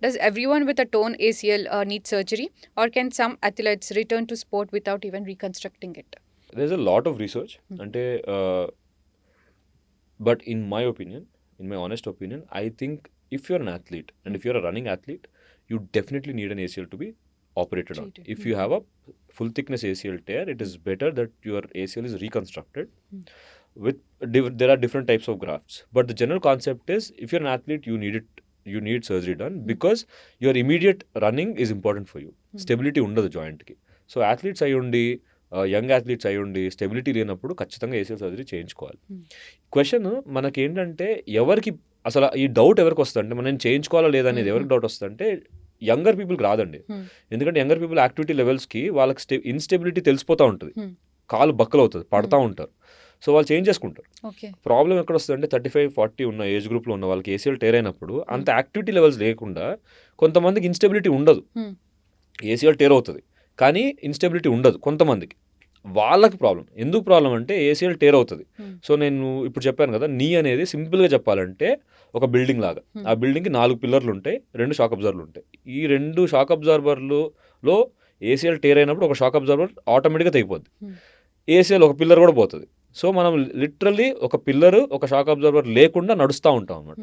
Does everyone with a torn ACL need surgery, or can some athletes return to sport without even reconstructing it? There's a lot of research. అంటే but in my opinion, in my honest opinion, I think if you're an athlete and if you're a running athlete, you definitely need an ACL to be operated on. Treated. If you have a full thickness ACL tear, it is better that your ACL is reconstructed. There are different types of grafts, but the general concept is if you're an athlete, you need surgery done because your immediate running is important for you. Stability ఉండదు జాయింట్కి. So athletes అయి ఉండి young athletes అయి ఉండి stability లేనప్పుడు ఖచ్చితంగా ACL surgery చేయించుకోవాలి. Question మనకేంటంటే ఎవరికి అసలు ఈ డౌట్ ఎవరికి వస్తుంది అంటే మనం చేయించుకోవాలా లేదా అనేది ఎవరికి డౌట్ వస్తుంది అంటే యంగర్ పీపుల్కి రాదండి. ఎందుకంటే యంగర్ పీపుల్ యాక్టివిటీ లెవెల్స్కి వాళ్ళకి ఇన్స్టెబిలిటీ తెలిసిపోతూ ఉంటుంది, కాలు బక్కలు అవుతుంది, పడతా ఉంటారు. సో వాళ్ళు చేంజ్ చేసుకుంటారు. ప్రాబ్లం ఎక్కడ వస్తుంది అంటే 35-40 ఉన్న ఏజ్ గ్రూప్లో ఉన్న వాళ్ళకి ఏసీఎల్ టేర్ అయినప్పుడు అంత యాక్టివిటీ లెవెల్స్ లేకుండా కొంతమందికి ఇన్స్టెబిలిటీ ఉండదు. ఏసీఎల్ టేర్ అవుతుంది కానీ ఇన్స్టెబిలిటీ ఉండదు కొంతమందికి. వాళ్ళకి ప్రాబ్లం. ఎందుకు ప్రాబ్లం అంటే ఏసీఎల్ టేర్ అవుతుంది. సో నేను ఇప్పుడు చెప్పాను కదా, నీ అనేది సింపుల్గా చెప్పాలంటే ఒక బిల్డింగ్ లాగా. ఆ బిల్డింగ్కి 4 పిల్లర్లు ఉంటాయి, 2 షాక్ అబ్జర్వర్లు ఉంటాయి. ఈ 2 షాక్ అబ్జర్వర్లలో ఏసీఎల్ టేర్ అయినప్పుడు ఒక షాక్ అబ్జర్వర్ ఆటోమేటిక్గా తెగిపోద్ది. ఏసీఎల్ ఒక పిల్లర్ కూడా పోతుంది. సో మనం లిటరల్లీ ఒక పిల్లరు ఒక షాక్ అబ్జర్వర్ లేకుండా నడుస్తూ ఉంటాం అన్నమాట.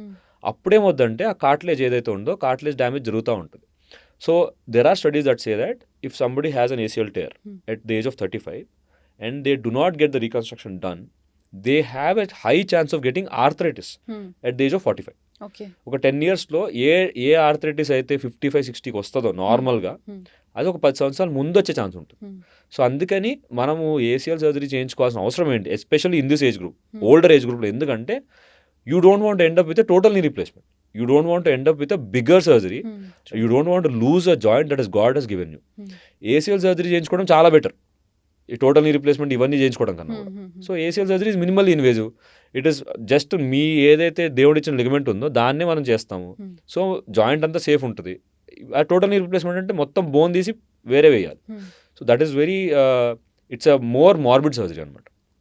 అప్పుడేమొద్దంటే ఆ కార్టిలేజ్ ఏదైతే ఉందో కార్టిలేజ్ డ్యామేజ్ జరుగుతూ ఉంటుంది. So there are studies that say that if somebody has an ACL tear at the age of 35 and they do not get the reconstruction done, they have a high chance of getting arthritis at the age of 45. ఒక 10 yearsలో ఏ arthritis అయితే 55-60కి వస్తుందో నార్మల్గా అది ఒక 10 సంవత్సరాల ముందు వచ్చే chance ఉంటుంది. సో అందుకని మనము ఏసీఎల్ సర్జరీ చేయించుకోవాల్సిన అవసరం ఏంటి, especially in this age group, older age గ్రూప్లో. ఎందుకంటే you don't want end up with a total knee replacement. You don't want to end up with a bigger surgery. You don't want to lose a joint that God has given you. ACL surgery చేయించుకోవడం చాలా better ఈ total knee replacement ఇవన్నీ చేయించుకోవడం కన్నా. So ACL surgery is minimally invasive. It is just మీ ఏదైతే దేవుడు ఇచ్చిన లిగమెంట్ ఉందో దాన్నే మనం చేస్తాము. సో జాయింట్ అంతా సేఫ్ ఉంటుంది. ఆ టోటల్ నీ రీప్లేస్మెంట్ అంటే మొత్తం బోన్ తీసి వేరే వేయాలి. So that is very it's a more morbid surgery అనమాట.